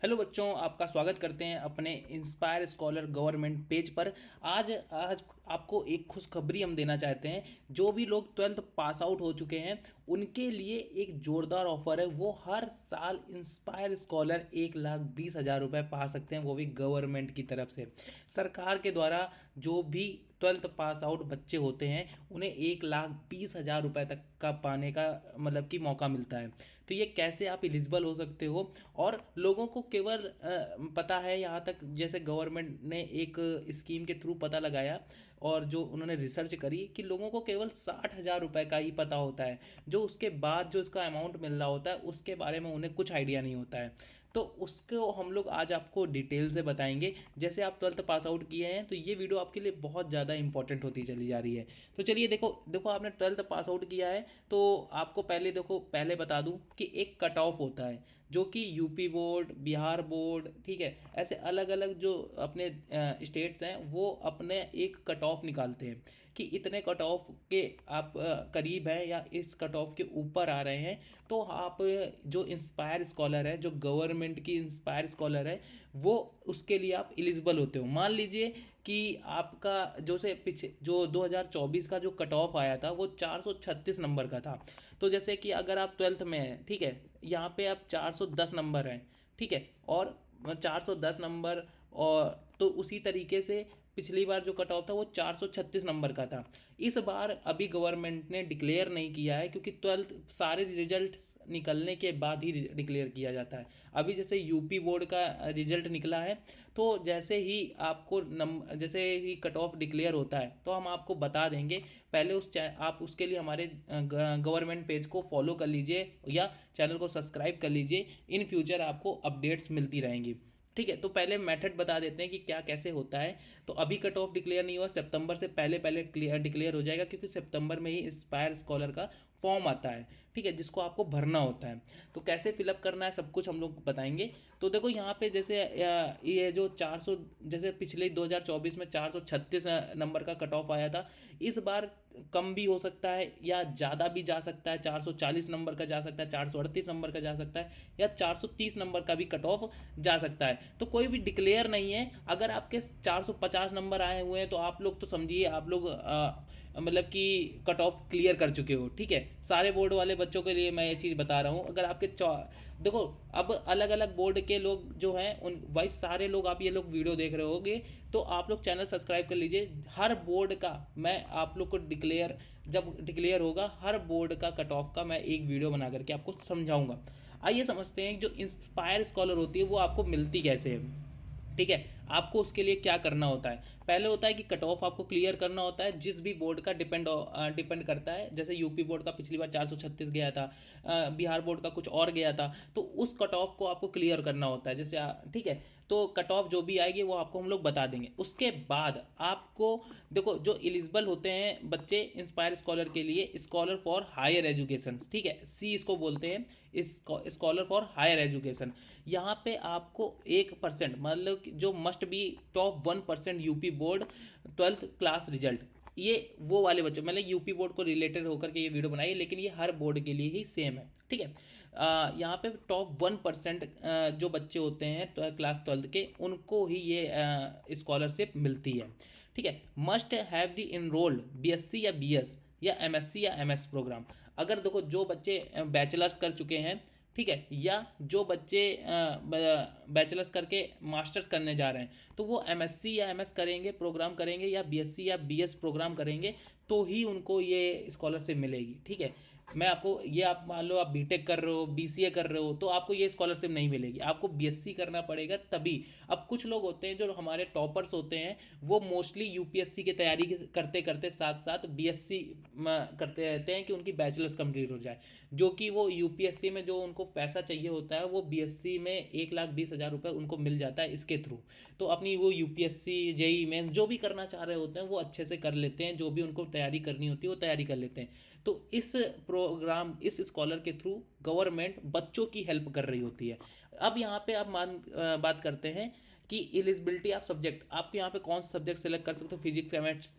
Hello बच्चों, आपका स्वागत करते हैं अपने इंस्पायर स्कॉलर गवर्नमेंट पेज पर। आज आपको एक खुशखबरी हम देना चाहते हैं। जो भी लोग 12th पास आउट हो चुके हैं उनके लिए एक ज़ोरदार ऑफर है। वो हर साल इंस्पायर स्कॉलर 1,20,000 रुपये पा सकते हैं, वो भी गवर्नमेंट की तरफ से। सरकार के द्वारा जो भी 12th पास आउट बच्चे होते हैं उन्हें 1,20,000 रुपये तक का पाने का मतलब कि मौका मिलता है। तो ये कैसे आप एलिजिबल हो सकते हो, और लोगों को केवल पता है यहाँ तक, जैसे गवर्नमेंट ने एक स्कीम के थ्रू पता लगाया और जो उन्होंने रिसर्च करी कि लोगों को केवल 60,000 रुपये का ही पता होता है। जो उसके बाद जो इसका अमाउंट मिल रहा होता है उसके बारे में उन्हें कुछ आइडिया नहीं होता है। तो उसको हम लोग आज आपको डिटेल से बताएंगे। जैसे आप 12th पास आउट किए हैं तो ये वीडियो आपके लिए बहुत ज़्यादा इंपॉर्टेंट होती चली जा रही है। तो चलिए, देखो देखो आपने 12th पास आउट किया है तो आपको पहले बता दूं कि एक कट ऑफ होता है जो कि यूपी बोर्ड, बिहार बोर्ड, ठीक है, ऐसे अलग अलग जो अपने स्टेट्स हैं वो अपने एक कट ऑफ निकालते हैं कि इतने कट ऑफ के आप करीब है या इस कट ऑफ के ऊपर आ रहे हैं तो आप जो इंस्पायर स्कॉलर है, जो गवर्नमेंट की इंस्पायर स्कॉलर है, वो उसके लिए आप एलिजिबल होते हो। मान लीजिए कि आपका जो से पीछे जो 2024 का जो कट ऑफ आया था वो 436 नंबर का था। तो जैसे कि अगर आप 12th में हैं, ठीक है, यहाँ पे आप 410 नंबर हैं, ठीक है, और 410 नंबर, और तो उसी तरीके से पिछली बार जो कट ऑफ था वो 436 नंबर का था। इस बार अभी गवर्नमेंट ने डिक्लेयर नहीं किया है क्योंकि 12th सारे रिजल्ट निकलने के बाद ही डिक्लेयर किया जाता है। अभी जैसे यूपी बोर्ड का रिजल्ट निकला है तो जैसे ही आपको जैसे ही कट ऑफ डिक्लेयर होता है तो हम आपको बता देंगे। पहले आप उसके लिए हमारे गवर्नमेंट पेज को फॉलो कर लीजिए या चैनल को सब्सक्राइब कर लीजिए। इन फ्यूचर आपको अपडेट्स मिलती रहेंगी, ठीक है। तो पहले मेथड बता देते हैं कि क्या कैसे होता है। तो अभी कट ऑफ डिक्लेयर नहीं हुआ, सितंबर से पहले पहले डिक्लेयर हो जाएगा क्योंकि सितंबर में ही इंस्पायर स्कॉलर का फॉर्म आता है, ठीक है, जिसको आपको भरना होता है। तो कैसे फिलअप करना है सब कुछ हम लोग बताएंगे। तो देखो यहाँ पे जैसे ये जो 400, जैसे पिछले 2024 में 436 नंबर का कट ऑफ आया था, इस बार कम भी हो सकता है या ज़्यादा भी जा सकता है। 440 नंबर का जा सकता है, 438 नंबर का जा सकता है, या 430 नंबर का भी कट ऑफ जा सकता है। तो कोई भी डिक्लेयर नहीं है। अगर आपके 450 नंबर आए हुए हैं तो आप लोग तो समझिए आप लोग मतलब कि कट ऑफ क्लियर कर चुके हो, ठीक है। सारे बोर्ड वाले बच्चों के लिए मैं ये चीज़ बता रहा हूँ। अगर आपके देखो, अब अलग अलग बोर्ड के लोग जो हैं उन वाइज सारे लोग, आप ये लोग वीडियो देख रहे होगे तो आप लोग चैनल सब्सक्राइब कर लीजिए। हर बोर्ड का मैं आप लोग को जब डिक्लेयर होगा हर बोर्ड का कट ऑफ का मैं एक वीडियो बना करके आपको समझाऊंगा। आइए समझते हैं जो इंस्पायर स्कॉलर होती है वो आपको मिलती कैसे है, ठीक है। आपको उसके लिए क्या करना होता है। पहले होता है कि कट ऑफ आपको क्लियर करना होता है, जिस भी बोर्ड का डिपेंड करता है। जैसे यूपी बोर्ड का पिछली बार 436 गया था, बिहार बोर्ड का कुछ और गया था, तो उस कट ऑफ को आपको क्लियर करना होता है। जैसे ठीक है, तो कट ऑफ जो भी आएगी वो आपको हम लोग बता देंगे। उसके बाद आपको देखो, जो एलिजिबल होते हैं बच्चे इंस्पायर स्कॉलर के लिए, स्कॉलर फॉर हायर एजुकेशन, ठीक है, सी इसको बोलते हैं, स्कॉलर फॉर हायर एजुकेशन। यहाँ पे आपको 1% मतलब जो must be top 1% UP board 12th class result, ये वो वाले बच्चे, मतलब यूपी बोर्ड को रिलेटेड होकर के ये वीडियो बनाई, लेकिन ये हर बोर्ड के लिए ही सेम है, ठीक है। यहाँ पे टॉप 1% जो बच्चे होते हैं क्लास 12th के, उनको ही ये स्कॉलरशिप मिलती है, ठीक है। Must have the enrolled BSc या बीएस या एमएससी या एमएस प्रोग्राम। अगर देखो जो बच्चे बैचलर्स कर चुके हैं, ठीक है, या जो बच्चे बैचलर्स करके मास्टर्स करने जा रहे हैं, तो वो एमएससी या एमएस करेंगे, प्रोग्राम करेंगे, या बीएससी या बीएस प्रोग्राम करेंगे, तो ही उनको ये स्कॉलरशिप मिलेगी, ठीक है। मैं आपको ये, आप मान लो आप बीटेक कर रहे हो, बीसीए कर रहे हो, तो आपको ये स्कॉलरशिप नहीं मिलेगी, आपको बीएससी करना पड़ेगा तभी। अब कुछ लोग होते हैं जो हमारे टॉपर्स होते हैं, वो मोस्टली यूपीएससी की तैयारी करते करते साथ साथ बीएससी करते रहते हैं कि उनकी बैचलर्स कंप्लीट हो जाए, जो कि वो यूपीएससी में जो उनको पैसा चाहिए होता है वो बीएससी में 1,20,000 रुपये उनको मिल जाता है इसके थ्रू। तो अपनी वो यूपीएससी जेई में जो भी करना चाह रहे होते हैं वो अच्छे से कर लेते हैं, जो भी उनको तैयारी करनी होती है वो तैयारी कर लेते हैं। तो इस स्कॉलर के थ्रू गवर्नमेंट बच्चों की हेल्प कर रही होती है। अब यहाँ पे आप बात करते हैं कि एलिजिबिलिटी आप सब्जेक्ट, आपके यहाँ पे कौन सा सब्जेक्ट सेलेक्ट कर सकते हो, फिजिक्स,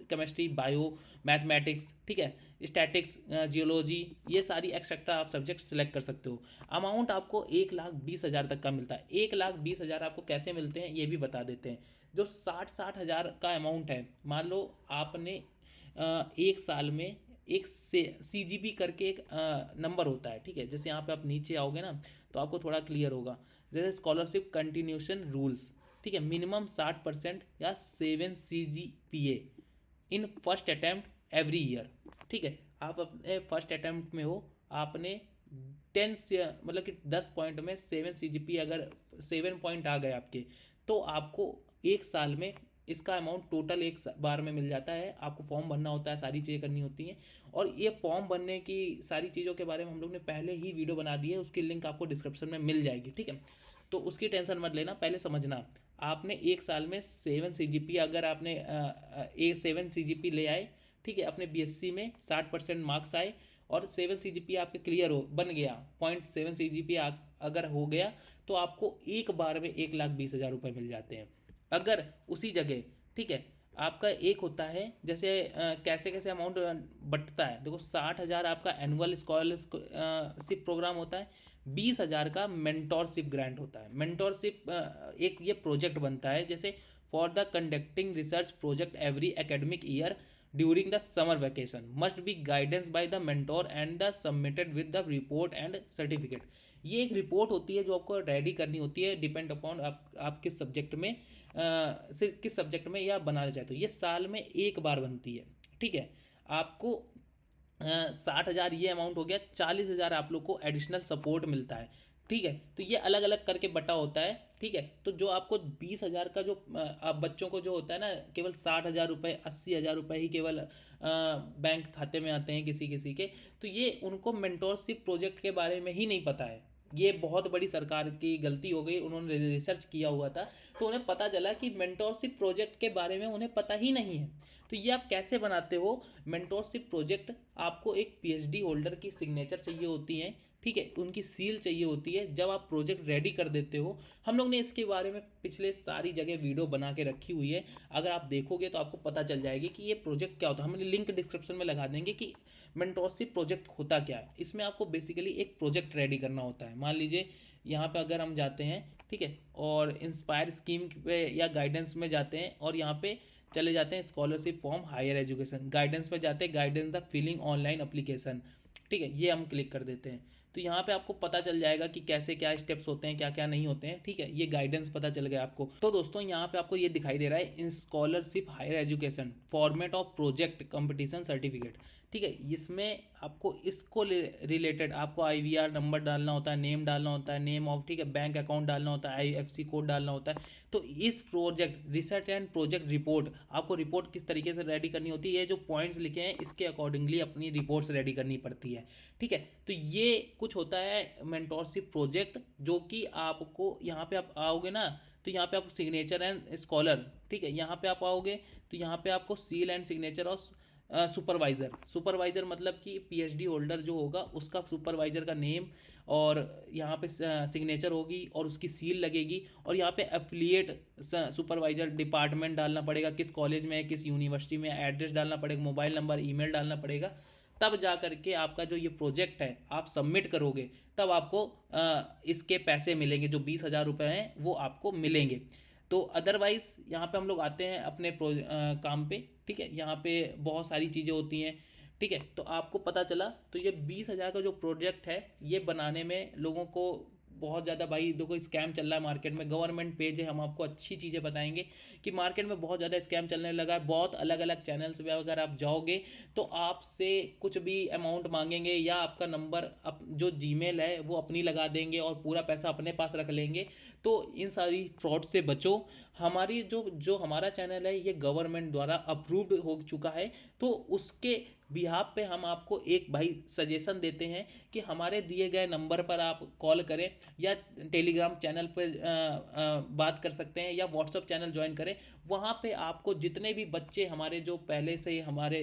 केमिस्ट्री, बायो, मैथमेटिक्स, ठीक है, स्टैटिक्स, जियोलॉजी, ये सारी एक्सेट्रा आप सब्जेक्ट सेलेक्ट कर सकते हो। अमाउंट आपको 1,20,000 तक का मिलता है। 1,20,000 आपको कैसे मिलते हैं ये भी बता देते हैं। जो 60,000 का अमाउंट है, मान लो आपने एक साल में एक से CGP करके एक नंबर होता है, ठीक है, जैसे यहाँ पे आप नीचे आओगे ना तो आपको थोड़ा क्लियर होगा, जैसे स्कॉलरशिप कंटिन्यूशन रूल्स, ठीक है, मिनिमम 60% या 7 CGPA in first attempt every year, ठीक है। आप अपने फर्स्ट अटैम्प्ट में हो, आपने 10 से मतलब कि 10 पॉइंट में 7 CGP अगर 7 पॉइंट आ गए आपके, तो आपको एक साल में इसका अमाउंट टोटल एक बार में मिल जाता है। आपको फॉर्म भरना होता है, सारी चीज़ें करनी होती हैं, और ये फॉर्म भरने की सारी चीज़ों के बारे में हम लोग ने पहले ही वीडियो बना दी है, उसकी लिंक आपको डिस्क्रिप्शन में मिल जाएगी, ठीक है। तो उसकी टेंशन मत लेना, पहले समझना, आपने एक साल में 7 CGP अगर आपने 7 CGP ले आए, ठीक है, अपने BSc में 60% मार्क्स आए और 7 CGP आपके क्लियर हो बन गया, 0.7 CGP अगर हो गया, तो आपको एक बार में 1,20,000 रुपये मिल जाते हैं। अगर उसी जगह, ठीक है, आपका एक होता है, जैसे कैसे कैसे अमाउंट बटता है, देखो 60,000 आपका एनुअल स्कॉलरशिप प्रोग्राम होता है, 20,000 का मेंटोरशिप ग्रांट होता है। मेंटोरशिप एक ये प्रोजेक्ट बनता है, जैसे for the conducting research project every academic year during the summer vacation must be guidance by the mentor and the submitted with the report and certificate. ये एक रिपोर्ट होती है जो आपको रेडी करनी होती है, डिपेंड अपॉन आप किस सब्जेक्ट में सिर्फ किस सब्जेक्ट में या बनाना चाहते हो। ये साल में एक बार बनती है, ठीक है। आपको 60,000 ये अमाउंट हो गया, 40,000 आप लोग को एडिशनल सपोर्ट मिलता है, ठीक है। तो ये अलग अलग करके बटा होता है, ठीक है। तो जो आपको 20,000 का जो आप बच्चों को जो होता है ना, केवल 60,000 रुपये, 80,000 रुपये ही केवल बैंक खाते में आते हैं किसी किसी के, तो ये उनको मेंटोरशिप प्रोजेक्ट के बारे में ही नहीं पता है। ये बहुत बड़ी सरकार की गलती हो गई, उन्होंने रिसर्च किया हुआ था तो उन्हें पता चला कि मेंटोरशिप प्रोजेक्ट के बारे में उन्हें पता ही नहीं है। तो ये आप कैसे बनाते हो मेंटोरशिप प्रोजेक्ट, आपको एक PhD होल्डर की सिग्नेचर चाहिए होती है, ठीक है, उनकी सील चाहिए होती है जब आप प्रोजेक्ट रेडी कर देते हो। हम लोग ने इसके बारे में पिछले सारी जगह वीडियो बना के रखी हुई है, अगर आप देखोगे तो आपको पता चल जाएगी कि ये प्रोजेक्ट क्या होता है। हम लिंक डिस्क्रिप्शन में लगा देंगे कि मेंटोरशिप प्रोजेक्ट होता क्या है। इसमें आपको बेसिकली एक प्रोजेक्ट रेडी करना होता है। मान लीजिए यहाँ पे अगर हम जाते हैं, ठीक है, और इंस्पायर स्कीम पे या गाइडेंस में जाते हैं, और यहाँ पे चले जाते हैं scholarship form higher education, guidance पे जाते हैं, guidance the filling online application, ठीक है, ये हम क्लिक कर देते हैं। तो यहाँ पे आपको पता चल जाएगा कि कैसे क्या स्टेप्स होते हैं, क्या क्या नहीं होते हैं, ठीक है, ये गाइडेंस पता चल गया आपको। तो दोस्तों यहाँ पे आपको ये दिखाई दे रहा है इन scholarship higher education format of project competition certificate, ठीक है। इसमें आपको इसको रिलेटेड आपको IVR नंबर डालना होता है, नेम डालना होता है, नेम ऑफ, ठीक है, बैंक अकाउंट डालना होता है, IFSC कोड डालना होता है। तो इस project research and project report, आपको रिपोर्ट किस तरीके से रेडी करनी होती है, ये जो पॉइंट्स लिखे हैं इसके अकॉर्डिंगली अपनी रिपोर्ट्स रेडी करनी पड़ती है, ठीक है। तो ये कुछ होता है मेंटोरशिप प्रोजेक्ट, जो कि आपको यहाँ पे आप आओगे ना, तो यहाँ पे आपको सिग्नेचर एंड स्कॉलर, ठीक है, यहाँ पे आप आओगे तो यहाँ पे आपको सील एंड सिग्नेचर और सुपरवाइजर मतलब कि PhD होल्डर जो होगा उसका सुपरवाइजर का नेम, और यहाँ पे सिग्नेचर होगी और उसकी सील लगेगी, और यहाँ पे एफिलिएट सुपरवाइजर डिपार्टमेंट डालना पड़ेगा, किस कॉलेज में है, किस यूनिवर्सिटी में, एड्रेस डालना पड़ेगा, मोबाइल नंबर, ईमेल डालना पड़ेगा। तब जा करके आपका जो ये प्रोजेक्ट है आप सबमिट करोगे, तब आपको इसके पैसे मिलेंगे, जो 20,000 रुपये हैं वो आपको मिलेंगे। तो अदरवाइज़ यहाँ पे हम लोग आते हैं अपने काम पे, ठीक है, यहाँ पे बहुत सारी चीज़ें होती हैं, ठीक है। तो आपको पता चला, तो ये 20,000 का जो प्रोजेक्ट है ये बनाने में लोगों को बहुत ज़्यादा, भाई देखो स्कैम चल रहा है मार्केट में, गवर्नमेंट पेज है, हम आपको अच्छी चीज़ें बताएंगे कि मार्केट में बहुत ज़्यादा स्कैम चलने लगा है। बहुत अलग अलग चैनल्स पे अगर आप जाओगे तो आपसे कुछ भी अमाउंट मांगेंगे, या आपका नंबर जो जीमेल है वो अपनी लगा देंगे और पूरा पैसा अपने पास रख लेंगे। तो इन सारी फ्रॉड से बचो। हमारी जो हमारा चैनल है ये गवर्नमेंट द्वारा अप्रूव्ड हो चुका है, तो उसके बिहाफ पे हम आपको एक भाई सजेशन देते हैं कि हमारे दिए गए नंबर पर आप कॉल करें या टेलीग्राम चैनल पर बात कर सकते हैं या व्हाट्सअप चैनल ज्वाइन करें। वहाँ पे आपको जितने भी बच्चे हमारे जो पहले से ही हमारे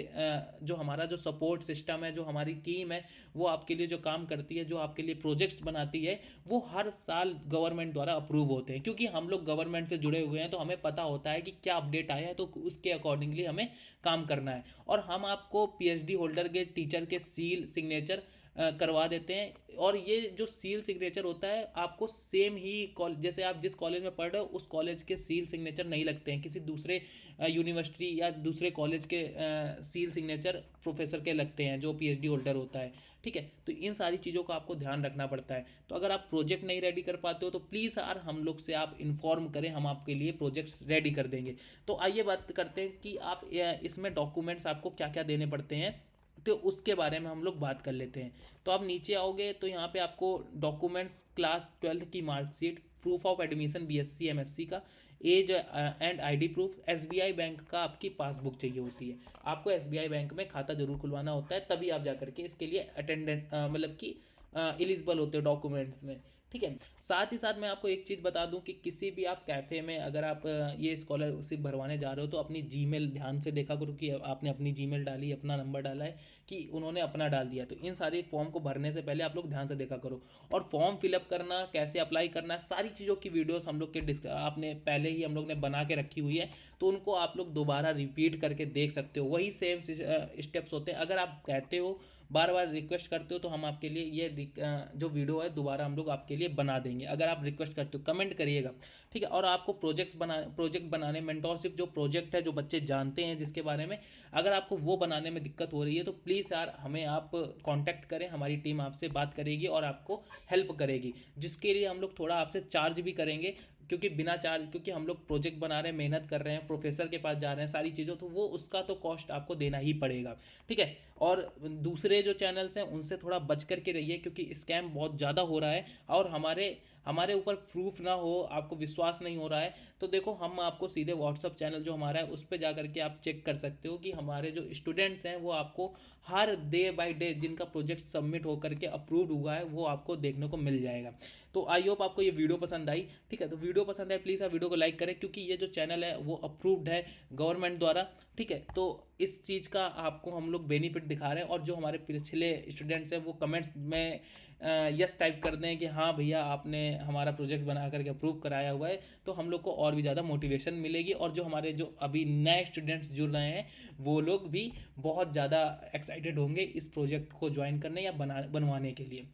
जो हमारा जो सपोर्ट सिस्टम है, जो हमारी टीम है, वो आपके लिए जो काम करती है, जो आपके लिए प्रोजेक्ट्स बनाती है, वो हर साल गवर्नमेंट द्वारा अप्रूव होते हैं। क्योंकि हम लोग गवर्नमेंट से जुड़े हुए हैं तो हमें पता होता है कि क्या अपडेट आया है, तो उसके अकॉर्डिंगली हमें काम करना है। और हम आपको पीएचडी होल्डर के टीचर के सील सिग्नेचर करवा देते हैं। और ये जो सील सिग्नेचर होता है आपको सेम ही जैसे आप जिस कॉलेज में पढ़ रहे हो उस कॉलेज के सील सिग्नेचर नहीं लगते हैं, किसी दूसरे यूनिवर्सिटी या दूसरे कॉलेज के सील सिग्नेचर प्रोफेसर के लगते हैं जो पीएचडी होल्डर होता है। ठीक है, तो इन सारी चीज़ों का आपको ध्यान रखना पड़ता है। तो अगर आप प्रोजेक्ट नहीं रेडी कर पाते हो तो प्लीज़ यार हम लोग से आप इन्फॉर्म करें, हम आपके लिए प्रोजेक्ट्स रेडी कर देंगे। तो आइए बात करते हैं कि आप इसमें डॉक्यूमेंट्स आपको क्या क्या देने पड़ते हैं, तो उसके बारे में हम लोग बात कर लेते हैं। तो आप नीचे आओगे तो यहाँ पे आपको डॉक्यूमेंट्स क्लास 12th की marksheet, proof of admission BSc MSc का, age and ID proof, SBI bank का आपकी पासबुक चाहिए होती है। आपको एसबीआई बैंक में खाता जरूर खुलवाना होता है, तभी आप जा करके इसके लिए अटेंडेंट मतलब कि एलिजिबल होते हो डॉक्यूमेंट्स में। ठीक है, साथ ही साथ मैं आपको एक चीज़ बता दूं कि किसी भी आप कैफ़े में अगर आप ये स्कॉलरशिप भरवाने जा रहे हो तो अपनी जीमेल ध्यान से देखा करो कि आपने अपनी जीमेल डाली, अपना नंबर डाला है कि उन्होंने अपना डाल दिया। तो इन सारे फॉर्म को भरने से पहले आप लोग ध्यान से देखा करो। और फॉर्म फिलअप करना, कैसे अप्लाई करना, सारी चीज़ों की वीडियोस हम लोग के आपने पहले ही हम लोग ने बना के रखी हुई है, तो उनको आप लोग दोबारा रिपीट करके देख सकते हो। वही सेम स्टेप्स होते हैं। अगर आप कहते हो, बार बार रिक्वेस्ट करते हो, तो हम आपके लिए ये जो वीडियो है दोबारा हम लोग आपके लिए बना देंगे। अगर आप रिक्वेस्ट करते हो कमेंट करिएगा। ठीक है, और आपको प्रोजेक्ट बनाने, मेंटोरशिप जो प्रोजेक्ट है जो बच्चे जानते हैं जिसके बारे में, अगर आपको वो बनाने में दिक्कत हो रही है तो प्लीज़ यार हमें आप कांटेक्ट करें, हमारी टीम आपसे बात करेगी और आपको हेल्प करेगी, जिसके लिए हम लोग थोड़ा आपसे चार्ज भी करेंगे। क्योंकि बिना चार्ज, क्योंकि हम लोग प्रोजेक्ट बना रहे हैं, मेहनत कर रहे हैं, प्रोफेसर के पास जा रहे हैं, सारी चीज़ों, तो वो उसका तो कॉस्ट आपको देना ही पड़ेगा। ठीक है, और दूसरे जो चैनल्स हैं उनसे थोड़ा बच करके रहिए, क्योंकि स्कैम बहुत ज़्यादा हो रहा है और हमारे ऊपर प्रूफ ना हो, आपको विश्वास नहीं हो रहा है, तो देखो हम आपको सीधे व्हाट्सअप चैनल जो हमारा है उस पर जा करके आप चेक कर सकते हो कि हमारे जो स्टूडेंट्स हैं वो आपको हर डे बाय डे जिनका प्रोजेक्ट सबमिट होकर के अप्रूव्ड हुआ है वो आपको देखने को मिल जाएगा। तो आई होप आपको ये वीडियो पसंद आई। ठीक है, तो वीडियो पसंद है प्लीज़ आप वीडियो को लाइक करें, क्योंकि ये जो चैनल है वो अप्रूव्ड है गवर्नमेंट द्वारा। ठीक है, तो इस चीज़ का आपको हम लोग बेनिफिट दिखा रहे हैं। और जो हमारे पिछले स्टूडेंट्स हैं वो कमेंट्स में यस टाइप कर दें कि हाँ भैया आपने हमारा प्रोजेक्ट बना करके अप्रूव कराया हुआ है, तो हम लोग को और भी ज़्यादा मोटिवेशन मिलेगी। और जो हमारे जो अभी नए स्टूडेंट्स जुड़ रहे हैं वो लोग भी बहुत ज़्यादा एक्साइटेड होंगे इस प्रोजेक्ट को ज्वाइन करने या बनवाने के लिए।